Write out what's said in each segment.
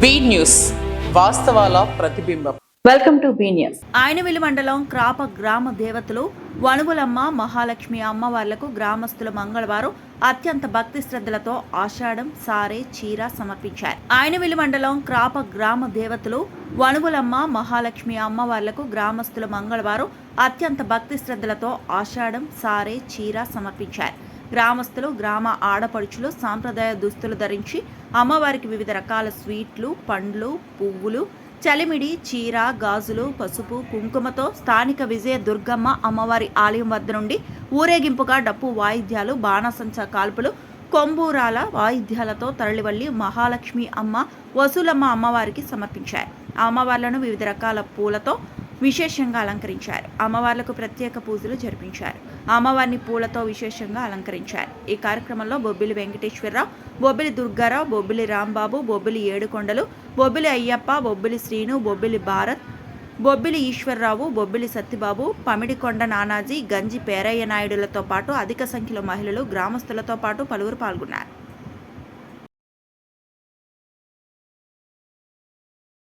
B news వాస్తవాల ప్రతిబింబం. Welcome to be news. Ainavilli మండలం క్రాప గ్రామ దేవతలు వణుగులమ్మ మహాలక్ష్మి అమ్మవార్లకు గ్రామస్తులు మంగళవారం అత్యంత భక్తి శ్రద్ధలతో ఆషాఢం సారే చీర సమర్పించారు. ఆయనవిల్లి మండలం క్రాప గ్రామ దేవతలు వణుగులమ్మ మహాలక్ష్మి అమ్మవార్లకు గ్రామస్తులు మంగళవారం అత్యంత భక్తి శ్రద్ధలతో ఆషాఢం సారే చీర సమర్పించారు. గ్రామస్తులు గ్రామ ఆడపడుచులు సాంప్రదాయ దుస్తులు ధరించి అమ్మవారికి వివిధ రకాల స్వీట్లు, పండ్లు, పువ్వులు, చలిమిడి, చీర, గాజులు, పసుపు, కుంకుమతో స్థానిక విజయ దుర్గమ్మ అమ్మవారి ఆలయం వద్ద నుండి ఊరేగింపుగా డప్పు వాయిద్యాలు, బాణసంచా కాల్పులు, కొంబూరాల వాయిద్యాలతో తరలివల్లి మహాలక్ష్మి అమ్మ, వసూలమ్మ అమ్మవారికి సమర్పించారు. అమ్మవార్లను వివిధ రకాల పూలతో విశేషంగా అలంకరించారు. అమ్మవార్లకు ప్రత్యేక పూజలు జరిపించారు. అమ్మవారిని పూలతో విశేషంగా అలంకరించారు. ఈ కార్యక్రమంలో బొబ్బిలి వెంకటేశ్వరరావు, బొబ్బిలి దుర్గారావు, బొబ్బిలి రాంబాబు, బొబ్బిలి ఏడుకొండలు, బొబ్బిలి అయ్యప్ప, బొబ్బిలి శ్రీను, బొబ్బిలి భారత్, బొబ్బిలి ఈశ్వరరావు, బొబ్బిలి సత్యబాబు, పమిడికొండ నానాజీ, గంజి పేరయ్య నాయుడులతో పాటు అధిక సంఖ్యలో మహిళలు, గ్రామస్తులతో పాటు పలువురు పాల్గొన్నారు.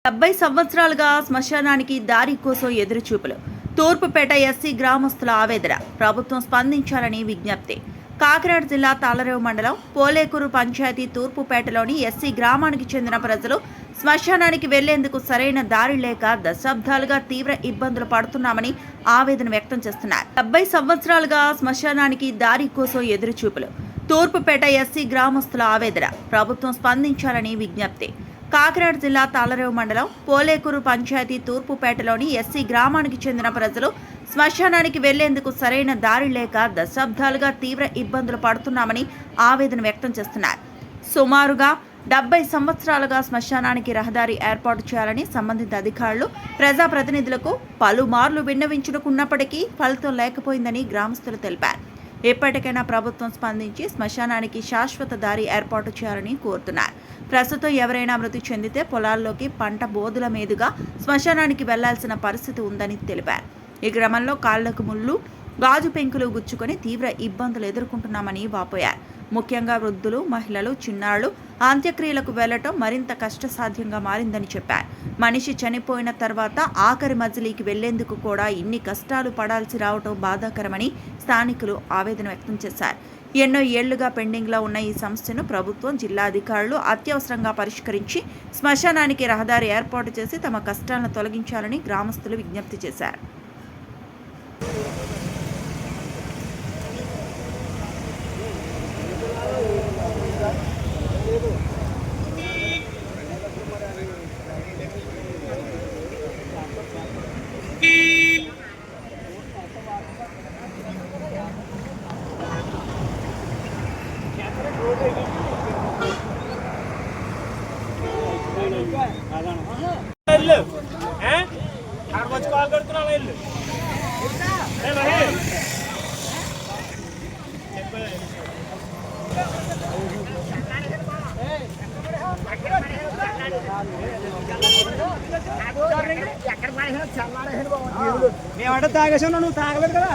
70 సంవత్సరాలుగా శ్మశానానికి దారి కోసం ఎదురుచూపులు. తూర్పుపేట ఎస్సీ గ్రామస్తుల ఆవేదన. ప్రభుత్వం స్పందించాలని విజ్ఞప్తి. కాకినాడ జిల్లా తాళరేవు మండలం పోలేకూరు పంచాయతీ తూర్పుపేటలోని ఎస్సీ గ్రామానికి చెందిన ప్రజలు శ్మశానానికి వెళ్లేందుకు సరైన దారి లేక దశాబ్దాలుగా తీవ్ర ఇబ్బందులు పడుతున్నామని ఆవేదన వ్యక్తం చేస్తున్నారు. 70 సంవత్సరాలుగా శ్మశానానికి దారి కోసం ఎదురుచూపులు. తూర్పుపేట ఎస్సీ గ్రామస్తుల ఆవేదన. ప్రభుత్వం స్పందించాలని విజ్ఞప్తి. కాకినాడ జిల్లా తాళరేవు మండలం పోలేకూరు పంచాయతీ తూర్పుపేటలోని ఎస్సీ గ్రామానికి చెందిన ప్రజలు శ్మశానానికి వెళ్లేందుకు సరైన దారి లేక దశాబ్దాలుగా తీవ్ర ఇబ్బందులు పడుతున్నామని ఆవేదన వ్యక్తం చేస్తున్నారు. సుమారుగా 70 సంవత్సరాలుగా శ్మశానానికి రహదారి ఏర్పాటు చేయాలని సంబంధిత అధికారులు, ప్రజాప్రతినిధులకు పలుమార్లు విన్నవించుకున్నప్పటికీ ఫలితం లేకపోయిందని గ్రామస్తులు తెలిపారు. ఎప్పటికైనా ప్రభుత్వం స్పందించి శ్మశానానికి శాశ్వత దారి ఏర్పాటు చేయాలని కోరుతున్నారు. ప్రస్తుతం ఎవరైనా మృతి చెందితే పొలాల్లోకి పంట బోధుల మీదుగా శ్మశానానికి వెళ్లాల్సిన పరిస్థితి ఉందని తెలిపారు. ఈ క్రమంలో కాళ్లకు ముళ్ళు, గాజు పెంకులు గుచ్చుకొని తీవ్ర ఇబ్బందులు ఎదుర్కొంటున్నామని వాపోయారు. ముఖ్యంగా వృద్ధులు, మహిళలు, చిన్నారులు అంత్యక్రియలకు వెళ్లటం మరింత కష్టసాధ్యంగా మారిందని చెప్పారు. మనిషి చనిపోయిన తర్వాత ఆఖరి మజిలీకి వెళ్లేందుకు కూడా ఇన్ని కష్టాలు పడాల్సి రావటం బాధాకరమని స్థానికులు ఆవేదన వ్యక్తం చేశారు. ఎన్నో ఏళ్లుగా పెండింగ్లో ఉన్న ఈ సమస్యను ప్రభుత్వం, జిల్లా అధికారులు అత్యవసరంగా పరిష్కరించి శ్మశానానికి రహదారి ఏర్పాటు చేసి తమ కష్టాలను తొలగించాలని గ్రామస్తులు విజ్ఞప్తి చేశారు. మేమంటే తాగేసాను, నువ్వు తాగలేదు కదా.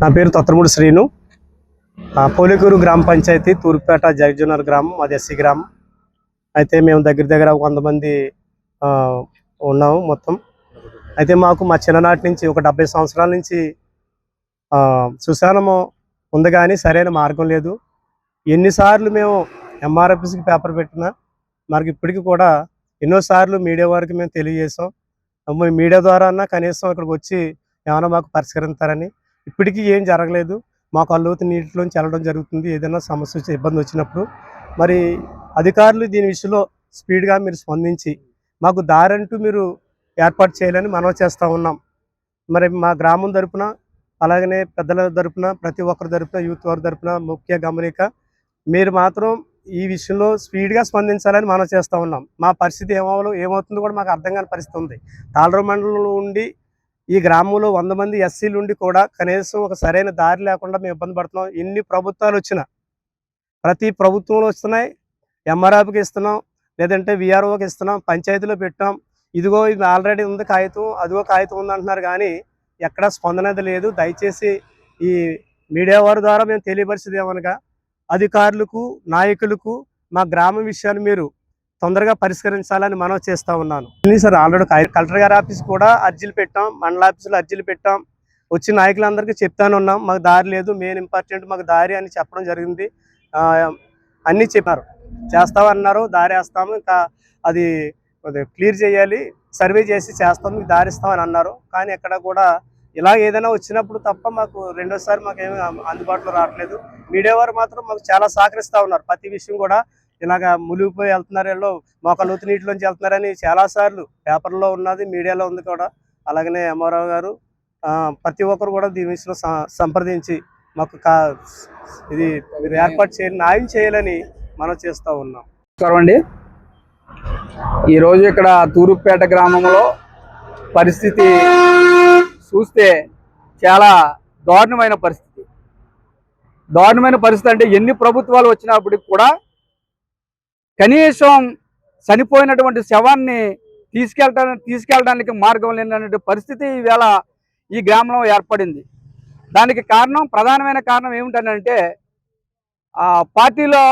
నా పేరు తొత్తరమూడి శ్రీను. పోలేకూరు గ్రామ పంచాయతీ తూర్పుపేట జగజనర్ గ్రామం, అది ఎస్సీ గ్రామం. అయితే మేము దగ్గర 100 మంది ఉన్నాము మొత్తం. అయితే మాకు మా చిన్ననాటి నుంచి ఒక 70 సంవత్సరాల నుంచి శ్మశానము ఉంది, కానీ సరైన మార్గం లేదు. ఎన్నిసార్లు మేము ఎంఆర్ఎఫ్ఎస్కి పేపర్ పెట్టినా మనకి ఇప్పటికీ కూడా ఎన్నోసార్లు మీడియా వారికి మేము తెలియజేసాం. మీడియా ద్వారా అన్నా కనీసం ఇక్కడికి వచ్చి ఏమైనా మాకు పరిష్కరిస్తారని. ఇప్పటికీ ఏం జరగలేదు. మాకు అల్లువతి నీటిలోంచి వెళ్ళడం జరుగుతుంది ఏదైనా సమస్య వచ్చి ఇబ్బంది వచ్చినప్పుడు. మరి అధికారులు దీని విషయంలో స్పీడ్గా మీరు స్పందించి మాకు దారంటూ మీరు ఏర్పాటు చేయాలని మనవి చేస్తూ ఉన్నాం. మరి మా గ్రామం తరపున, అలాగనే పెద్దల తరపున, ప్రతి ఒక్కరి తరపున, యూత్ వారి తరపున ముఖ్య గమనిక, మీరు మాత్రం ఈ విషయంలో స్పీడ్గా స్పందించాలని మనం చేస్తూ ఉన్నాం. మా పరిస్థితి ఏమవుతుందో కూడా మాకు అర్థం కాని పరిస్థితి ఉంది. తాళరేవు మండలంలో ఉండి ఈ గ్రామంలో 100 మంది ఎస్సీలు ఉండి కూడా కనీసం ఒక సరైన దారి లేకుండా మేము ఇబ్బంది పడుతున్నాం. ఎన్ని ప్రభుత్వాలు వచ్చినా, ప్రతి ప్రభుత్వంలో వస్తున్నాయి, ఎంఆర్ఆర్కి ఇస్తున్నాం, లేదంటే విఆర్ఓకి ఇస్తున్నాం, పంచాయతీలో పెట్టాం, ఇదిగో ఇది ఆల్రెడీ ఉంది కాగితం, అదిగో కాగితం ఉంది అంటున్నారు, కానీ ఎక్కడా స్పందన లేదు. దయచేసి ఈ మీడియా వారి ద్వారా మేము తెలియపరిచేది ఏమనగా అధికారులకు, నాయకులకు మా గ్రామ విషయాన్ని మీరు తొందరగా పరిష్కరించాలని మనం చేస్తూ ఉన్నాను. సార్ ఆల్రెడీ కలెక్టర్ గారి ఆఫీస్ కూడా అర్జీలు పెట్టాం, మండల ఆఫీసులో అర్జీలు పెట్టాం, వచ్చి నాయకులందరికీ చెప్తాను ఉన్నాం. మాకు దారి లేదు, మెయిన్ ఇంపార్టెంట్ మాకు దారి అని చెప్పడం జరిగింది. అన్నీ చెప్పారు, చేస్తామన్నారు, దారి వేస్తాము, ఇంకా అది క్లియర్ చేయాలి, సర్వే చేసి చేస్తాం, మీకు దారి ఇస్తామని అన్నారు. కానీ ఎక్కడ కూడా ఇలా ఏదైనా వచ్చినప్పుడు తప్ప మాకు రెండోసారి మాకు ఏమి అందుబాటులో రావట్లేదు. మీడియా వారు మాత్రం మాకు చాలా సహకరిస్తూ ఉన్నారు. ప్రతి విషయం కూడా ఇలాగ మునిగిపోయి వెళ్తున్నారు, వీళ్ళు మోకాళ్ళ నీటిలోంచి వెళ్తున్నారని చాలాసార్లు పేపర్లో ఉన్నది, మీడియాలో ఉంది కూడా. అలాగనే ఎంఆర్ఓ గారు ప్రతి ఒక్కరు కూడా దీని విషయంలో సంప్రదించి మాకు ఇది మీరు ఏర్పాటు చేయాలి, న్యాయం చేయాలని మనం చేస్తూ ఉన్నాం. నమస్కారం అండి. ఈరోజు ఇక్కడ తూరుపేట గ్రామంలో పరిస్థితి చూస్తే చాలా దారుణమైన పరిస్థితి అంటే ఎన్ని ప్రభుత్వాలు వచ్చినప్పటికి కూడా కనీసం చనిపోయినటువంటి శవాన్ని తీసుకెళ్ళడానికి మార్గం లేనటువంటి పరిస్థితి ఈవేళ ఈ గ్రామంలో ఏర్పడింది. దానికి ప్రధానమైన కారణం ఏమిటంటే పార్టీలో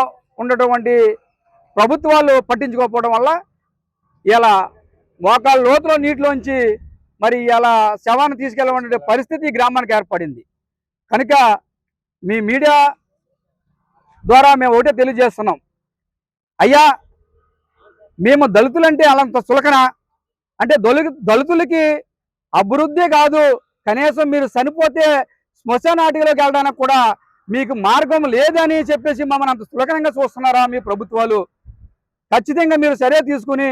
ఉన్నటువంటి ప్రభుత్వాలు పట్టించుకోకపోవడం వల్ల ఇలా మోకాళ్ళ లోతులో నీటిలోంచి మరి ఇలా శవాన్ని తీసుకెళ్ళే పరిస్థితి ఈ గ్రామానికి ఏర్పడింది. కనుక మీ మీడియా ద్వారా మేము ఒకటే తెలియజేస్తున్నాం, అయ్యా మేము దళితులంటే అలాంత చులకన అంటే దళితులకి అభివృద్ధి కాదు, కనీసం మీరు చనిపోతే శ్మశానాటిలోకి వెళ్ళడానికి కూడా మీకు మార్గం లేదని చెప్పేసి మమ్మల్ని అంత చులకనంగా చూస్తున్నారా మీ ప్రభుత్వాలు? ఖచ్చితంగా మీరు సరే తీసుకుని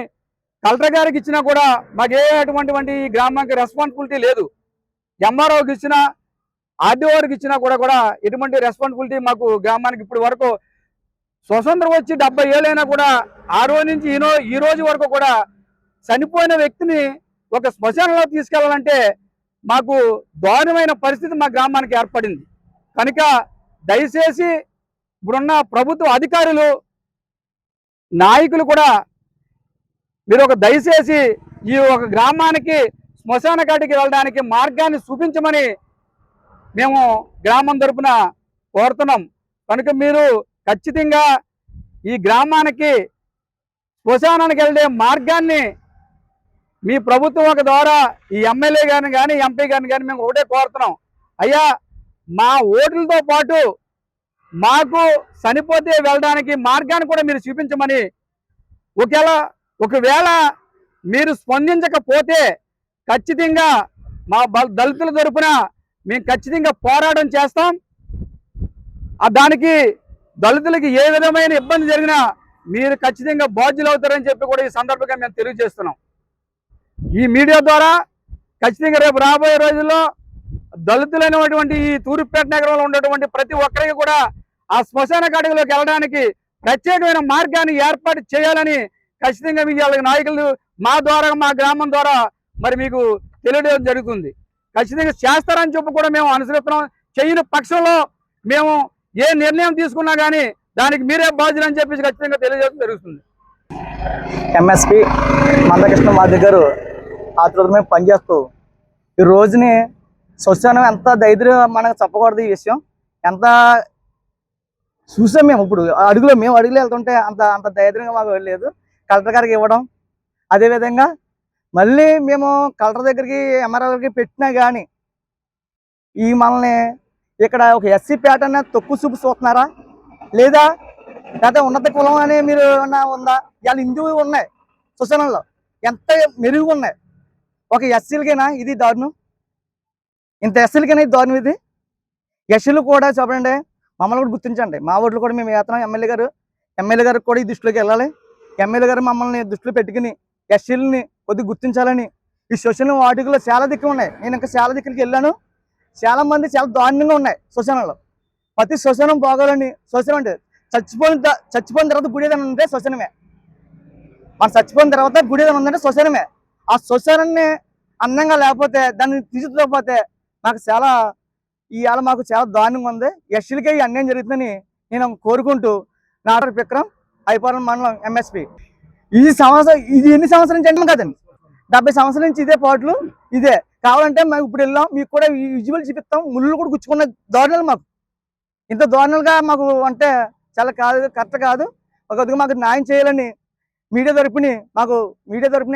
కలెక్టర్ గారికి ఇచ్చినా కూడా మాకు అటువంటి ఈ గ్రామానికి రెస్పాన్సిబిలిటీ లేదు. ఎంఆర్ఓకి ఇచ్చినా, ఆర్డీఓకి ఇచ్చినా కూడా ఎటువంటి రెస్పాన్సిబిలిటీ మాకు గ్రామానికి ఇప్పుడు వరకు స్వతంత్రం వచ్చి 70 ఏళ్ళైనా కూడా ఆ రోజు నుంచి ఈ రోజు వరకు కూడా చనిపోయిన వ్యక్తిని ఒక శ్మశానంలో తీసుకెళ్లాలంటే మాకు దారుణమైన పరిస్థితి మా గ్రామానికి ఏర్పడింది. కనుక దయచేసి ఇప్పుడున్న ప్రభుత్వ అధికారులు, నాయకులు కూడా మీరు దయచేసి ఈ ఒక గ్రామానికి శ్మశాన ఘాటికి వెళ్ళడానికి మార్గాన్ని చూపించమని మేము గ్రామం తరపున కోరుతున్నాం. కనుక మీరు ఖచ్చితంగా ఈ గ్రామానికి శ్మశానానికి వెళ్ళే మార్గాన్ని మీ ప్రభుత్వం ద్వారా ఈ ఎమ్మెల్యే గారిని కానీ, ఎంపీ గారిని కానీ మేము ఒకటే కోరుతున్నాం, అయ్యా మా ఓట్లతో పాటు మాకు చనిపోతే వెళ్ళడానికి మార్గాన్ని కూడా మీరు చూపించమని, ఒకవేళ మీరు స్పందించకపోతే ఖచ్చితంగా మా దళితుల తరపున మేము ఖచ్చితంగా పోరాటం చేస్తాం. దానికి దళితులకి ఏ విధమైన ఇబ్బంది జరిగినా మీరు ఖచ్చితంగా బాధ్యులు అవుతారని చెప్పి కూడా ఈ సందర్భంగా మేము తెలియజేస్తున్నాం. ఈ మీడియా ద్వారా ఖచ్చితంగా రేపు రాబోయే రోజుల్లో దళితులైనటువంటి ఈ తూర్పుపేట నగరంలో ఉన్నటువంటి ప్రతి ఒక్కరికి కూడా ఆ శ్మశాన ఘాటిలోకి వెళ్ళడానికి ప్రత్యేకమైన మార్గాన్ని ఏర్పాటు చేయాలని ఖచ్చితంగా మీ నాయకులు మా ద్వారా, మా గ్రామం ద్వారా మరి మీకు తెలియడం జరుగుతుంది. ఖచ్చితంగా చేస్తారని చెప్పి కూడా మేము అనుసరిస్తున్నాం. చేయని పక్షంలో మేము ఏ నిర్ణయం తీసుకున్నా కానీ దానికి మీరే బాధ్యులు అని చెప్పేసి ఖచ్చితంగా తెలియజేయడం జరుగుతుంది. ఎంఎస్పి మందకృష్ణ మాది గారు ఆతృతమే పనిచేస్తూ ఈ రోజుని శ్మశానం ఎంత ధైర్యం మనకు చెప్పకూడదు. ఈ విషయం ఎంత చూసాం మేము. ఇప్పుడు మేము అడుగులు వెళ్తుంటే అంత ధైర్యంగా మాకు లేదు. కలెక్టర్ గారికి ఇవ్వడం, అదేవిధంగా మళ్ళీ మేము కలెక్టర్ దగ్గరికి, ఎంఆర్ఓ దగ్గరికి పెట్టినా కానీ ఈ మనల్ని ఇక్కడ ఒక ఎస్సీ పేట అనేది తక్కువ చూపు చూస్తున్నారా, లేదా లేకపోతే ఉన్నత కులం అని మీరు ఉందా? ఇవాళ హిందువు ఉన్నాయి శ్మశానంలో, ఎంత మెరుగు ఉన్నాయి. ఒక ఎస్సీలకైనా ఇది దారుణం, ఇంత ఎస్సీలకైనా ఇది దారుణం. ఇది ఎస్సీలు కూడా చెప్పండి, మమ్మల్ని కూడా గుర్తించండి. మా ఓట్లు కూడా మేము వేస్తున్నాం. ఎమ్మెల్యే గారికి కూడా ఈ దృష్టిలోకి వెళ్ళాలి. ఎమ్మెల్యే గారు మమ్మల్ని దృష్టిలో పెట్టుకుని ఎస్సీలని కొద్దిగా గుర్తించాలని. ఈ శ్మశానం వాటికలో చాలా దిక్కులు ఉన్నాయి. నేను ఇంకా చాలా దిక్కులకి వెళ్ళాను. చాలా మంది చాలా దారుణంగా ఉన్నాయి శ్మశానంలో. ప్రతి శ్మశానం బాగోలని, శ్మశానం అంటే చచ్చిపోయిన తర్వాత గుడి ఏదైనా ఉంటే శ్మశానమే. మనం చచ్చిపోయిన తర్వాత గుడి ఏదైనా ఉందంటే శ్మశానమే. ఆ శ్మశానాన్ని అందంగా లేకపోతే దాన్ని తీర్చిదిద్దకపోతే నాకు చాలా ఇవాళ మాకు చాలా దారుణంగా ఉంది. ఎస్సీలకే ఈ అన్యాయం జరుగుతుందని నేను కోరుకుంటూ నా విక్రమ్ ఐపాలెం మండలం ఎంఎస్పి. ఇది ఎన్ని సంవత్సరాల నుంచి అంటే కదండి, 70 సంవత్సరాల నుంచి ఇదే పాటలు ఇదే. కావాలంటే మేము ఇప్పుడు వెళ్ళాం, మీకు కూడా ఈ విజువల్ చూపిస్తాం. ముళ్ళు కూడా గుచ్చుకున్న దారుణాలు మాకు ఇంత దారుణాలుగా మాకు అంటే చాలా కరెక్ట్ కాదు. ఒక మాకు న్యాయం చేయాలని మీడియా తరపుని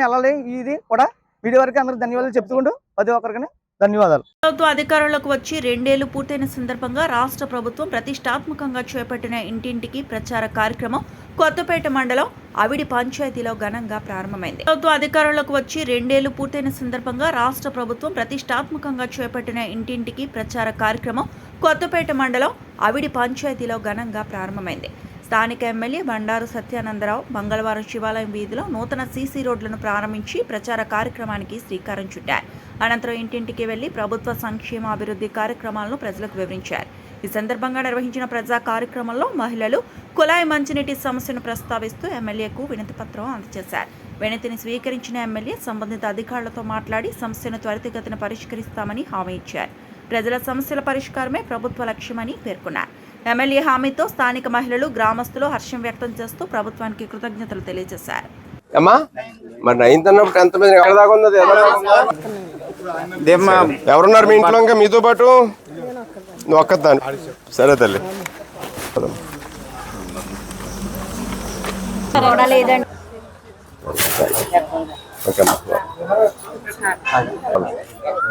వెళ్ళాలి. ఇది కూడా మీడియా వరకు అందరూ ధన్యవాదాలు చెప్తుంటూ ప్రతి ఒక్కరికి ధన్యవాదాలు. ప్రభుత్వం అధికారంలోకి వచ్చి 2 ఏళ్లు పూర్తయిన సందర్భంగా రాష్ట్ర ప్రభుత్వం ప్రతిష్టాత్మకంగా చేపట్టిన ఇంటింటికి ప్రచార కార్యక్రమం కొత్తపేట మండలం అవిడి పంచాయతీలో ఘనంగా ప్రారంభమైంది. ప్రభుత్వం అధికారంలోకి వచ్చి 2 ఏళ్లు పూర్తయిన సందర్భంగా రాష్ట్ర ప్రభుత్వం ప్రతిష్టాత్మకంగా చేపట్టిన ఇంటింటికి ప్రచార కార్యక్రమం కొత్తపేట మండలం అవిడి పంచాయతీలో ఘనంగా ప్రారంభమైంది. స్థానిక ఎమ్మెల్యే బండారు సత్యానందరావు మంగళవారం శివాలయం వీధిలో నూతన సీసీ రోడ్లను ప్రారంభించి ప్రచార కార్యక్రమానికి శ్రీకారం చుట్టారు. అనంతరం ఇంటింటికి వెళ్లి ప్రభుత్వ సంక్షేమ అభివృద్ధి కార్యక్రమాలను ప్రజలకు వివరించారు. ఈ సందర్భంగా నిర్వహించిన ప్రజా కార్యక్రమంలో మహిళలు కుళాయి మంచినీటి సమస్యను ప్రస్తావిస్తూ ఎమ్మెల్యేకు వినతి పత్రం అందజేశారు. వినతిని స్వీకరించిన ఎమ్మెల్యే సంబంధిత అధికారులతో మాట్లాడి సమస్యను త్వరితగతిన పరిష్కరిస్తామని హామీ ఇచ్చారు. ప్రజల సమస్యల పరిష్కారమే ప్రభుత్వ లక్ష్యమని పేర్కొన్నారు. ఎమ్మెల్యే హామీతో స్థానిక మహిళలు గ్రామస్తులు హర్షం వ్యక్తం చేస్తూ ప్రభుత్వానికి కృతజ్ఞతలు తెలియజేశారు. అమ్మా మరి 9th అన్నప్పుడు 10th మీద ఎక్కడ దాకా ఉంది? ఎవరున్నారు మీ ఇంట్లో ఇంకా మీతో పాటు? నువ్వు ఒక్కదాన్ని. సరే తల్లి.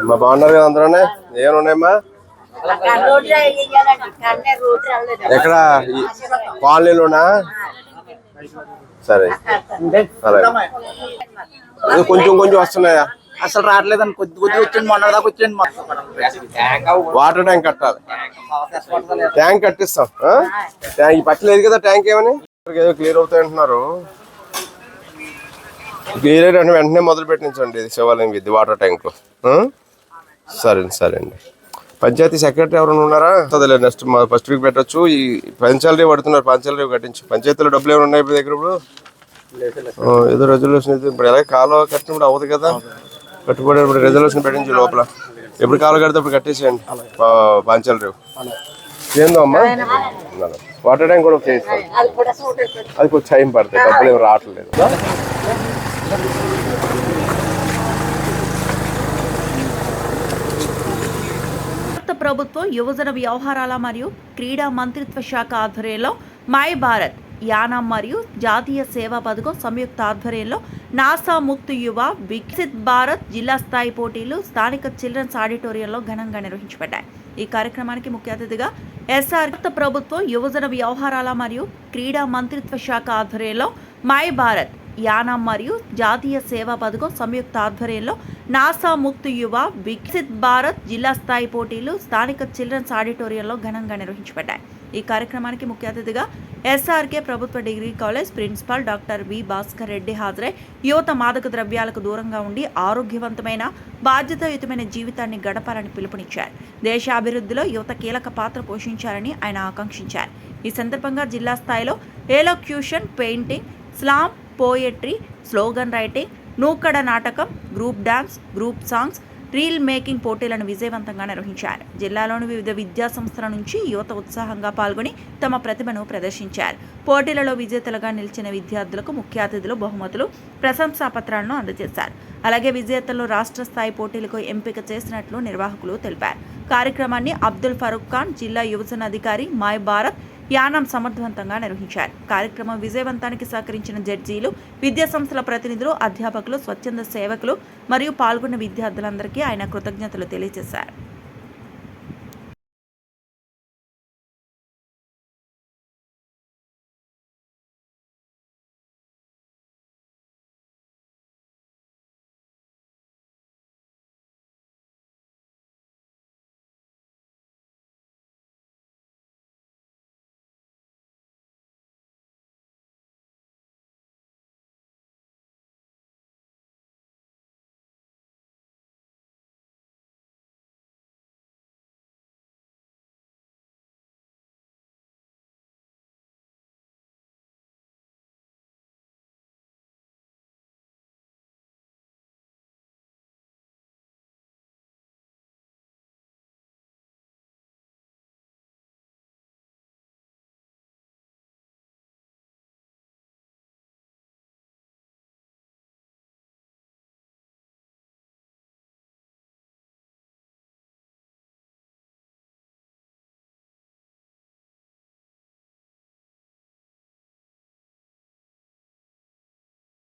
అమ్మా బాగున్నారు కదా అందరూనే? ఏమన్నాయమ్మా? ఎక్కడ కాలనీలోనా? సరే అలాగే కొంచెం కొంచెం వస్తున్నాయా? అసలు రావట్లేదండి. కొద్ది వచ్చింది, మొన్న దాకా వచ్చింది. వాటర్ ట్యాంక్ కట్టాలి. ట్యాంక్ కట్టిస్తాం. ఈ పక్కలేదు కదా ట్యాంక్. ఏమని ఏదో క్లియర్ అవుతాయి అంటున్నారు. క్లియర్ అయ్యి వెంటనే మొదలు పెట్టించండి ఇది శివాలయం విద్య వాటర్ ట్యాంక్. సరే అండి. పంచాయతీ సెక్రటరీ ఎవరైనా ఉన్నారా? అదే నెక్స్ట్ ఫస్ట్ వీక్ పెట్టచ్చు. ఈ పంచాయతీ పడుతున్నారు. పంచాయతీ కట్టించు. పంచాయతీలో డబ్బులు ఏమైనా ఉన్నాయి ఇప్పుడు దగ్గర? ఇప్పుడు ఏదో రెజల్యూషన్ అయితే ఇప్పుడు ఎలాగ కాలువ కట్టినప్పుడు అవ్వదు కదా. కట్టుబడి ఇప్పుడు రెజల్యూషన్ పెట్టించు లోపల. ఎప్పుడు కాలువ కడితే ఇప్పుడు కట్టేసేయండి పంచాయతీ. ఏందో అమ్మా వాటర్ ట్యాంక్ కూడా చేయిస్తాం. అది కొంచెం టైం పడుతుంది. డబ్బులు ఏమి రావట్లేదు. ప్రభుత్వం యువజన వ్యవహారాల మరియు క్రీడా మంత్రిత్వ శాఖ ఆధ్వర్యంలో మై భారత్ యానం మరియు జాతీయ సేవా పథకం సంయుక్త ఆధ్వర్యంలో నాసా ముక్త్ యువ వికసిత్ భారత్ జిల్లా స్థాయి పోటీలు స్థానిక చిల్డ్రన్స్ ఆడిటోరియంలో ఘనంగా నిర్వహించబడ్డాయి. ఈ కార్యక్రమానికి ముఖ్య అతిథిగా ఎస్ఆర్ ప్రభుత్వం యువజన వ్యవహారాల మరియు క్రీడా మంత్రిత్వ శాఖ ఆధ్వర్యంలో మై భారత్ యానం మరియు జాతీయ సేవా పథకం సంయుక్త ఆధ్వర్యంలో నాసా ముక్త్ యువ వికసిత్ భారత్ జిల్లా స్థాయి పోటీలు స్థానిక చిల్డ్రన్స్ ఆడిటోరియంలో ఘనంగా నిర్వహించబడ్డాయి. ఈ కార్యక్రమానికి ముఖ్య అతిథిగా ఎస్ఆర్కే ప్రభుత్వ degree college principal doctor V Bhaskar Reddy హాజరై యువత మాదక ద్రవ్యాలకు దూరంగా ఉండి ఆరోగ్యవంతమైన బాధ్యతాయుతమైన జీవితాన్ని గడపాలని పిలుపునిచ్చారు. దేశ అభివృద్ధిలో యువత కీలక పాత్ర పోషించాలని ఆయన ఆకాంక్షించారు. ఈ సందర్భంగా జిల్లా స్థాయిలో elocution, painting, slam, poetry, slogan writing, నూకడ నాటకం, group dance, group songs, reel making పోటీలను విజయవంతంగా నిర్వహించారు. జిల్లాలోని వివిధ విద్యా సంస్థల నుంచి యువత ఉత్సాహంగా పాల్గొని తమ ప్రతిభను ప్రదర్శించారు. పోటీలలో విజేతలుగా నిలిచిన విద్యార్థులకు ముఖ్య అతిథులు బహుమతులు, ప్రశంసా పత్రాలను అందజేశారు. అలాగే విజేతలను రాష్ట్ర స్థాయి పోటీలకు ఎంపిక చేసినట్లు నిర్వాహకులు తెలిపారు. కార్యక్రమాన్ని అబ్దుల్ ఫరూక్ ఖాన్, జిల్లా యువజన అధికారి, మై భారత్ యానం సమర్థవంతంగా నిర్వహించారు. కార్యక్రమం విజయవంతానికి సహకరించిన జడ్జీలు, విద్యా సంస్థల ప్రతినిధులు, అధ్యాపకులు, స్వచ్ఛంద సేవకులు మరియు పాల్గొన్న విద్యార్థులందరికీ ఆయన కృతజ్ఞతలు తెలియజేశారు.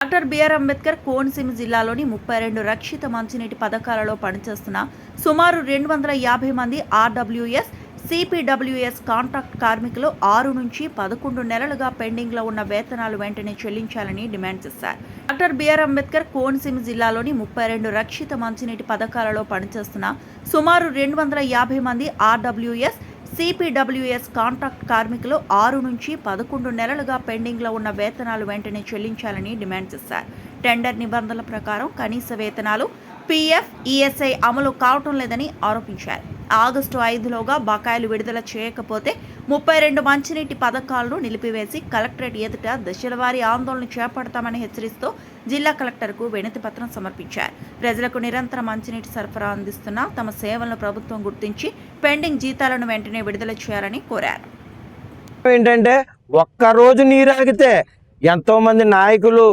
డాక్టర్ బిఆర్ అంబేద్కర్ కోనసీమ జిల్లాలోని 32 రక్షిత మంచినీటి పథకాలలో పనిచేస్తున్న సుమారు 250 మంది ఆర్డబ్ల్యూఎస్ సిపిడబ్ల్యూఎస్ కాంట్రాక్ట్ కార్మికులు 6 నుంచి 11 నెలలుగా పెండింగ్లో ఉన్న వేతనాలు వెంటనే చెల్లించాలని డిమాండ్ చేశారు. డాక్టర్ బిఆర్ అంబేద్కర్ కోనసీమ జిల్లాలోని 32 రక్షిత మంచినీటి పథకాలలో పనిచేస్తున్న సుమారు 250 మంది ఆర్డబ్ల్యూఎస్ సిపిడబ్ల్యూఎస్ కాంట్రాక్ట్ కార్మికులు 6 నుంచి 11 నెలలుగా పెండింగ్లో ఉన్న వేతనాలు వెంటనే చెల్లించాలని డిమాండ్ చేశారు. టెండర్ నిబంధనల ప్రకారం కనీస వేతనాలు, పీఎఫ్, ఈఎస్ఐ అమలు కావటం లేదని ఆరోపించారు. ఆగస్టు 5లోగా బకాయిలు విడుదల చేయకపోతే 32 మంచినీటి పథకాలను నిలిపివేసి కలెక్టరేట్ ఎదుట దశలవారీ ఆందోళన చేపడతామని హెచ్చరిస్తూ జిల్లా కలెక్టర్కు వినతి పత్రం సమర్పించారు. ప్రజలకు నిరంతర మంచినీటి సరఫరా అందిస్తున్న తమ సేవలను ప్రభుత్వం గుర్తించి పెండింగ్ జీతాలను వెంటనే విడుదల చేయాలని కోరారు. ఏంటంటే ఒక్కరోజు నీరు ఆగితే ఎంతో మంది నాయకులు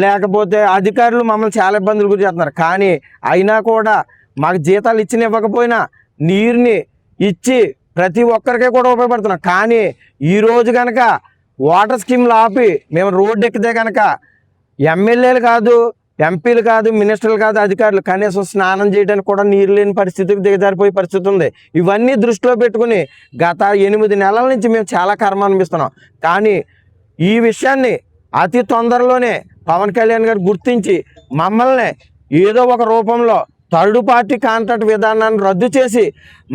లేకపోతే అధికారులు మమ్మల్ని చాలా ఇబ్బందులు గురి చేస్తున్నారు. కానీ అయినా కూడా మాకు జీతాలు ఇవ్వకపోయినా నీరుని ఇచ్చి ప్రతి ఒక్కరికే కూడా ఉపయోగపడుతున్నాం. కానీ ఈరోజు కనుక వాటర్ స్కీమ్లు ఆపి మేము రోడ్డు ఎక్కితే కనుక ఎమ్మెల్యేలు కాదు, ఎంపీలు కాదు, మినిస్టర్లు కాదు, అధికారులు కనీసం స్నానం చేయడానికి కూడా నీరు లేని పరిస్థితికి దిగజారిపోయే పరిస్థితి ఉంది. ఇవన్నీ దృష్టిలో పెట్టుకుని గత 8 నెలల నుంచి మేము చాలా కర్మ అనిపిస్తున్నాం. కానీ ఈ విషయాన్ని అతి తొందరలోనే పవన్ కళ్యాణ్ గారు గుర్తించి మమ్మల్ని ఏదో ఒక రూపంలో థర్డ్ పార్టీ కాంట్రాక్ట్ విధానాన్ని రద్దు చేసి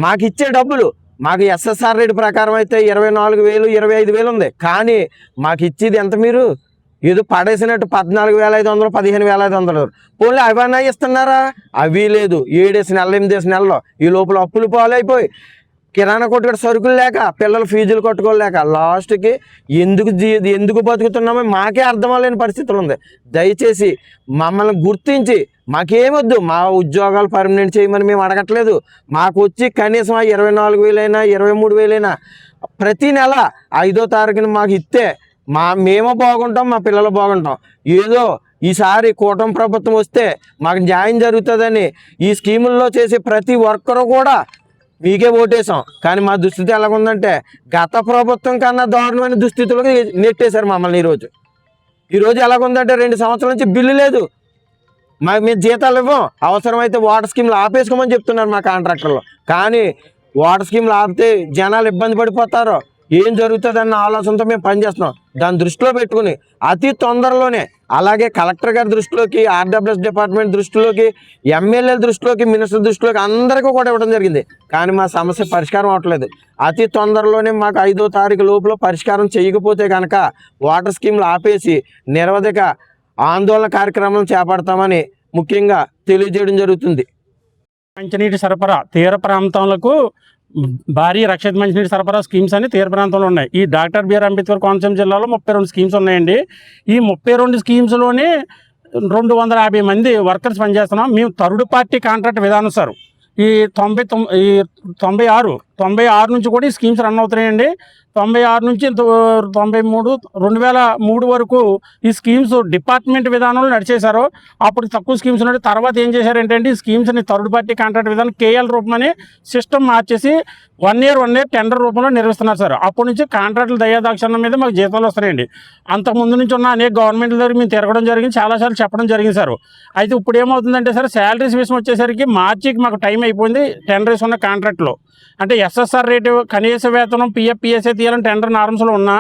మాకు ఇచ్చే డబ్బులు, మాకు ఎస్ఎస్ఆర్ రేటు ప్రకారం అయితే 24,000, 25,000 ఉంది. కానీ మాకు ఇచ్చేది ఎంత? మీరు ఏదో పడేసినట్టు 14,500, 15,500. పోనీ అవన్నీ ఇస్తున్నారా? అవి లేదు. 7 నెలలు, 8 నెలల్లో ఈ లోపల అప్పులు పాలైపోయి కిరాణా కొట్టుకు సరుకులు లేక, పిల్లల ఫీజులు కట్టుకోలేక లాస్ట్కి ఎందుకు బతుకుతున్నామో మాకే అర్థం లేని పరిస్థితులు ఉంది. దయచేసి మమ్మల్ని గుర్తించి మాకేమొద్దు, మా ఉద్యోగాలు పర్మనెంట్ చేయమని మేము అడగట్లేదు. మాకు వచ్చి కనీసం 24,000 23,000 ప్రతి నెల 5వ తారీఖున మాకు ఇస్తే మేము బాగుంటాం, మా పిల్లలు బాగుంటాం. ఏదో ఈసారి కూటమి ప్రభుత్వం వస్తే మాకు న్యాయం జరుగుతుందని ఈ స్కీముల్లో చేసే ప్రతి ఒక్కరూ కూడా మీకే ఓటేసాం. కానీ మా దుస్థితి ఎలాగుందంటే గత ప్రభుత్వం కన్నా దారుణమైన దుస్థితులకు నెట్టేశారు మమ్మల్ని. ఈరోజు ఎలాగుందంటే 2 సంవత్సరాల నుంచి బిల్లు లేదు, మేము జీతాలు ఇవ్వం, అవసరమైతే వాటర్ స్కీమ్లు ఆపేసుకోమని చెప్తున్నారు మా కాంట్రాక్టర్లు. కానీ వాటర్ స్కీమ్లు ఆపితే జనాలు ఇబ్బంది పడిపోతారు, ఏం జరుగుతుందన్న ఆలోచనతో మేము పనిచేస్తున్నాం. దాన్ని దృష్టిలో పెట్టుకుని అతి తొందరలోనే, అలాగే కలెక్టర్ గారి దృష్టిలోకి, ఆర్డబ్ల్యూఎస్ డిపార్ట్మెంట్ దృష్టిలోకి, ఎమ్మెల్యేల దృష్టిలోకి, మినిస్టర్ దృష్టిలోకి అందరికీ కూడా ఇవ్వడం జరిగింది. కానీ మా సమస్య పరిష్కారం అవ్వట్లేదు. అతి తొందరలోనే మాకు 5వ తారీఖు లోపల పరిష్కారం చేయకపోతే కనుక వాటర్ స్కీమ్లు ఆపేసి నిరవధిక ఆందోళన కార్యక్రమం చేపడతామని ముఖ్యంగా తెలియజేయడం జరుగుతుంది. మంచినీటి సరఫరా తీర ప్రాంతాలకు భారీ రక్షిత మంచినీటి సరఫరా స్కీమ్స్ అని తీర ప్రాంతంలో ఉన్నాయి. ఈ డాక్టర్ బిఆర్ అంబేద్కర్ కోనసీమ జిల్లాలో 32 స్కీమ్స్ ఉన్నాయండి. ఈ 32 స్కీమ్స్లోనే 250 మంది వర్కర్స్ పనిచేస్తున్నాం. మేము థర్డ్ పార్టీ కాంట్రాక్ట్ విధానం సార్. ఈ 96 నుంచి కూడా ఈ స్కీమ్స్ రన్ అవుతున్నాయండి. 96 నుంచి 93, 2003 వరకు ఈ స్కీమ్స్ డిపార్ట్మెంట్ విధానంలో నడిచేశారు. అప్పుడు తక్కువ స్కీమ్స్ ఉన్నాయి. తర్వాత ఏం చేశారంటే ఈ స్కీమ్స్ని థర్డ్ పార్టీ కాంట్రాక్ట్ విధానం కేఎల్ రూపమని సిస్టమ్ మార్చేసి 1 year టెండర్ రూపంలో నిర్వహిస్తున్నారు సార్. అప్పటి నుంచి కాంట్రాక్టుల దయాదాక్షిణ్యం మీద మాకు జీతాలు వస్తున్నాయండి. అంతకుముందు నుంచి ఉన్న అనేక గవర్నమెంట్ల దగ్గర మేము తిరగడం జరిగింది, చాలాసార్లు చెప్పడం జరిగింది సార్. అయితే ఇప్పుడు ఏమవుతుందంటే సార్, శాలరీస్ విషయం వచ్చేసరికి మార్చికి మాకు టైం అయిపోయింది. టెండర్స్ ఉన్న కాంట్రాక్ట్లో అంటే ఎస్ఎస్ఆర్ రేటు, కనీస వేతనం, పిఎఫ్, పిఎస్ఏ తీయాలని టెండర్ నార్మ్స్లో ఉన్న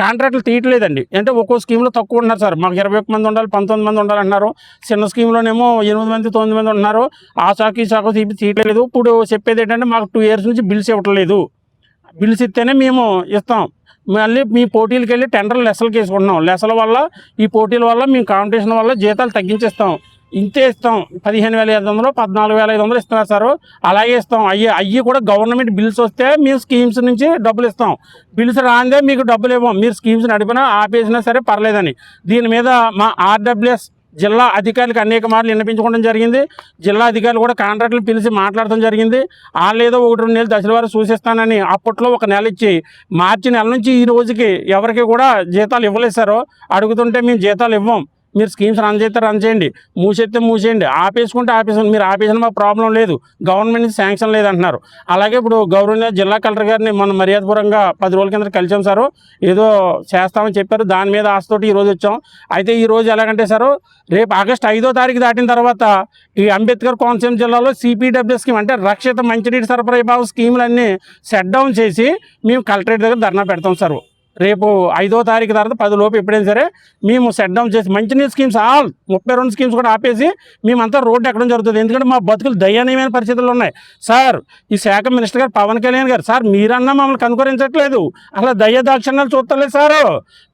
కాంట్రాక్టులు తీయట్లేదండి. అంటే ఒక్కో స్కీమ్లో తక్కువ ఉన్నారు సార్. మాకు 21 మంది ఉండాలి, 19 మంది ఉండాలంటున్నారు. చిన్న స్కీమ్లోనేమో 8 మంది, 9 మంది ఉంటున్నారు. ఆ శాఖ ఈ శాఖ తీయట్లేదు. ఇప్పుడు చెప్పేది ఏంటంటే మాకు 2 years నుంచి బిల్స్ ఇవ్వట్లేదు. బిల్స్ ఇస్తేనే మేము ఇస్తాం. మళ్ళీ మీ పోటీలకు వెళ్ళి టెండర్లు లెసలకి వేసుకుంటున్నాం. లెసల వల్ల, ఈ పోటీల వల్ల, మేము కాంపిటీషన్ వల్ల జీతాలు తగ్గించేస్తాం. ఇంతే ఇస్తాం. 15,500, 14,500 ఇస్తున్నారు సార్. అలాగే ఇస్తాం. అయ్యి కూడా గవర్నమెంట్ బిల్స్ వస్తే మేము స్కీమ్స్ నుంచి డబ్బులు ఇస్తాం. బిల్స్ రాందే మీకు డబ్బులు ఇవ్వం. మీరు స్కీమ్స్ నడిపినా ఆపేసినా సరే పర్లేదని. దీని మీద మా ఆర్డబ్ల్యూఎస్ జిల్లా అధికారులకు అనేక మార్లు విన్నపించుకోవడం జరిగింది. జిల్లా అధికారులు కూడా కాంట్రాక్టులు పిలిచి మాట్లాడటం జరిగింది. లేదో 1-2 నెలలు దశల వారు సూచిస్తానని అప్పట్లో 1 నెల ఇచ్చి మార్చి నెల నుంచి ఈ రోజుకి ఎవరికి కూడా జీతాలు ఇవ్వలేదు సార్. అడుగుతుంటే మేము జీతాలు ఇవ్వం, మీరు స్కీమ్స్ రన్ చేస్తే రన్ చేయండి, మూసేస్తే మూసేయండి, ఆపేసుకుంటే ఆపేసుకోండి. మీరు ఆపేసిన మాకు ప్రాబ్లం లేదు, గవర్నమెంట్ నుంచి శాంక్షన్ లేదంటున్నారు. అలాగే ఇప్పుడు గౌరవనీయ జిల్లా కలెక్టర్ గారిని మనం మర్యాదపూర్వకంగా 10 రోజుల కింద కలిసాం సార్. ఏదో చేస్తామని చెప్పారు, దాని మీద ఆశతోటి ఈరోజు వచ్చాం. అయితే ఈరోజు ఎలాగంటే సార్, రేపు ఆగస్టు 5వ తారీఖు దాటిన తర్వాత ఈ అంబేద్కర్ కోనసీమ జిల్లాలో సిపిడబ్ల్యూ స్కీమ్ అంటే రక్షిత మంచినీటి సరఫరా విభాగం స్కీములన్నీ షట్ డౌన్ చేసి మేము కలెక్టరేట్ దగ్గర ధర్నా పెడతాం సార్. రేపు 5వ తారీఖు తర్వాత 10 లోపు ఎప్పుడైనా సరే మేము షట్ డౌన్ చేసి మంచినీటి స్కీమ్స్ 32 స్కీమ్స్ కూడా ఆపేసి మేమంతా రోడ్డు ఎక్కడం జరుగుతుంది. ఎందుకంటే మా బతుకులు దయనీయమైన పరిస్థితులు ఉన్నాయి సార్. ఈ శాఖ మినిస్టర్ గారు పవన్ కళ్యాణ్ గారు సార్, మీరన్నా మమ్మల్ని కనుకరించట్లేదు, అసలు దయ్యదాక్షణ్యాలు చూస్తలేదు సార్.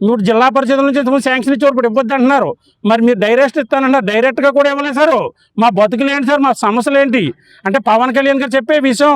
మీరు జిల్లా పరిషత్ల నుంచి శాంక్షన్ ఇచ్చేవారు ఇప్పుడు ఇవ్వద్దు అంటున్నారు, మరి మీరు డైరెక్ట్ ఇస్తానన్నారు, డైరెక్ట్గా కూడా ఇవ్వలేదు సార్. మా బతుకులు ఏంటి సార్, మా సమస్యలు ఏంటి అంటే పవన్ కళ్యాణ్ గారు చెప్పే విషయం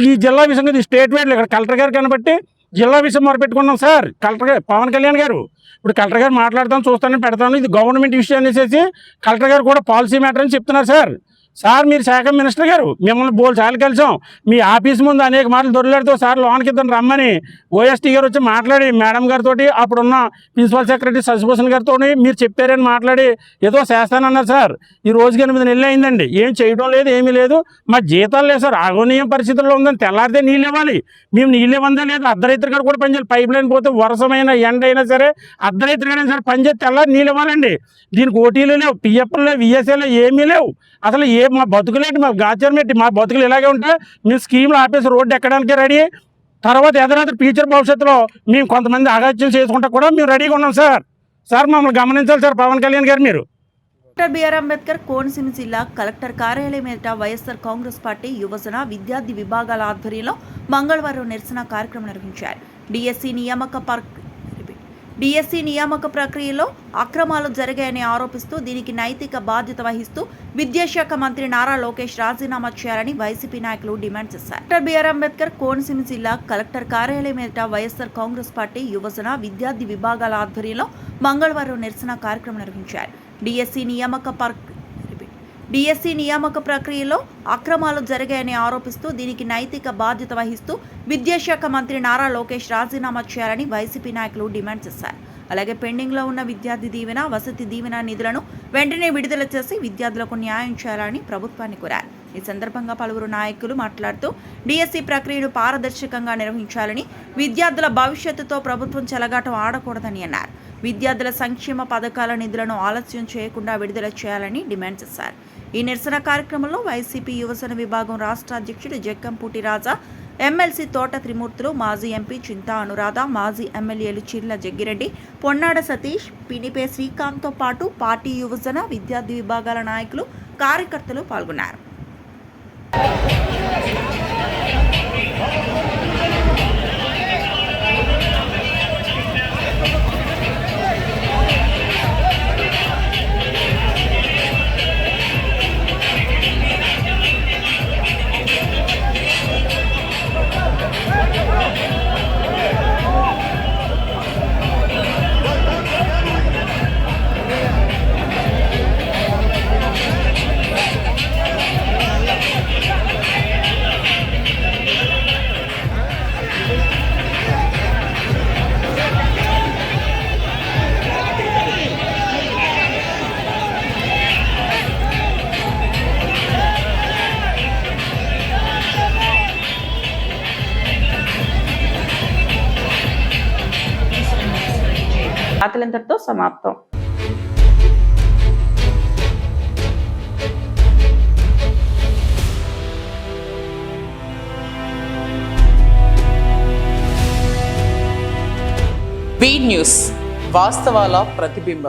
ఈ జిల్లా విషయం ఇది స్టేట్ వైడ్ ఇక్కడ కలెక్టర్ గారు కనబట్టి జిల్లా విషయం మొదలుపెట్టుకున్నాం సార్. కలెక్టర్ గారు పవన్ కళ్యాణ్ గారు ఇప్పుడు కలెక్టర్ గారు మాట్లాడతాను, చూస్తాను, పెడతాను, ఇది గవర్నమెంట్ విషయం అనేసి కలెక్టర్ గారు కూడా పాలసీ మ్యాటర్ అని చెప్తున్నారు సార్. సార్ మీరు శాఖ మినిస్టర్ గారు, మిమ్మల్ని బోల్సార్లు కలిసాం, మీ ఆఫీస్ ముందు అనేక మాటలు దొరిలాడుతూ సార్ లోనికి ఇద్దరు రమ్మని ఓఎస్టీ గారు వచ్చి మాట్లాడి మేడం గారితో అప్పుడున్న ప్రిన్సిపల్ సెక్రటరీ శశిభూషణ్ గారితో మీరు చెప్పారని మాట్లాడి ఏదో చేస్తానన్నారు సార్. ఈ రోజుకి 8 నెలలు అయిందండి, ఏం చేయడం లేదు, ఏమీ లేదు, మా జీతాలు లేదు సార్. ఆగోనీయం పరిస్థితుల్లో ఉందని తెల్లారితే నీళ్ళు ఇవ్వాలి, మేము నీళ్ళు ఇవ్వందా లేదు, అర్ధరైతులు గారు కూడా పనిచేయాలి. పైప్ లైన్ పోతే వర్షమైన ఎండ అయినా సరే అర్ధరైతులు అయినా సరే పనిచేసి తెల్లారి నీళ్ళు ఇవ్వాలండి. దీనికి ఓటీలు లేవు, పిఎఫ్లు లేవు, విఎస్ఏలు ఏమీ లేవు. అసలు మా బతుకులేంటి, మా గాచారం ఏంటి, మా బతుకులు ఇలాగే ఉంటే మేము స్కీమ్లు ఆపేసి రోడ్డు ఎక్కడానికి రెడీ. తర్వాత ఎదురైతే ఫ్యూచర్ భవిష్యత్తులో మేము కొంతమంది అగాత్యం చేసుకుంటా కూడా మేము రెడీగా ఉన్నాం సార్. సార్ మమ్మల్ని గమనించాలి సార్ పవన్ కళ్యాణ్ గారు. మీరు డాక్టర్ బిఆర్ అంబేద్కర్ కోనసీమ జిల్లా కలెక్టర్ కార్యాలయం ఎదుట వైఎస్ఆర్ కాంగ్రెస్ పార్టీ యువజన విద్యార్థి విభాగాల ఆధ్వర్యంలో మంగళవారం నిరసన కార్యక్రమం నిర్వహించారు. డిఎస్సి నియామక ప్రక్రియలో అక్రమాలు జరిగాయని ఆరోపిస్తూ దీనికి నైతిక బాధ్యత వహిస్తూ విద్యాశాఖ మంత్రి నారా లోకేష్ రాజీనామా చేయాలని వైసీపీ నాయకులు డిమాండ్ చేశారు. డాక్టర్ బిఆర్ అంబేద్కర్ కోనసీమ జిల్లా కలెక్టర్ కార్యాలయం ఎదుట వైఎస్ఆర్ కాంగ్రెస్ పార్టీ యువజన విద్యార్థి విభాగాల ఆధ్వర్యంలో మంగళవారం నిరసన కార్యక్రమం నిర్వహించారు. డిఎస్సి నియామక ప్రక్రియలో అక్రమాలు జరిగాయని ఆరోపిస్తూ దీనికి నైతిక బాధ్యత వహిస్తూ విద్యాశాఖ మంత్రి నారా లోకేష్ రాజీనామా చేయాలని వైసీపీ నాయకులు డిమాండ్ చేశారు. అలాగే పెండింగ్లో ఉన్న విద్యార్థి దీవెన, వసతి దీవెన నిధులను వెంటనే విడుదల చేసి విద్యార్థులకు న్యాయం చేయాలని ప్రభుత్వాన్ని కోరారు. ఈ సందర్భంగా పలువురు నాయకులు మాట్లాడుతూ డిఎస్సి ప్రక్రియను పారదర్శకంగా నిర్వహించాలని, విద్యార్థుల భవిష్యత్తుతో ప్రభుత్వం చెలగాటం ఆడకూడదని అన్నారు. విద్యార్థుల సంక్షేమ పథకాల నిధులను ఆలస్యం చేయకుండా విడుదల చేయాలని డిమాండ్ చేశారు. ఈ నిరసన కార్యక్రమంలో వైసీపీ యువజన విభాగం రాష్ట్ర అధ్యక్షుడు జక్కంపూటి రాజా, ఎమ్మెల్సీ తోట త్రిమూర్తులు, మాజీ ఎంపీ చింతా అనురాధ, మాజీ ఎమ్మెల్యేలు చిర్ల జగ్గిరెడ్డి, పొన్నాడ సతీష్, పినిపే శ్రీకాంత్తో పాటు పార్టీ యువజన విద్యార్థి విభాగాల నాయకులు, కార్యకర్తలు పాల్గొన్నారు. వార్తలంతటితో సమాప్తం. బీ న్యూస్, వాస్తవాల ప్రతిబింబం.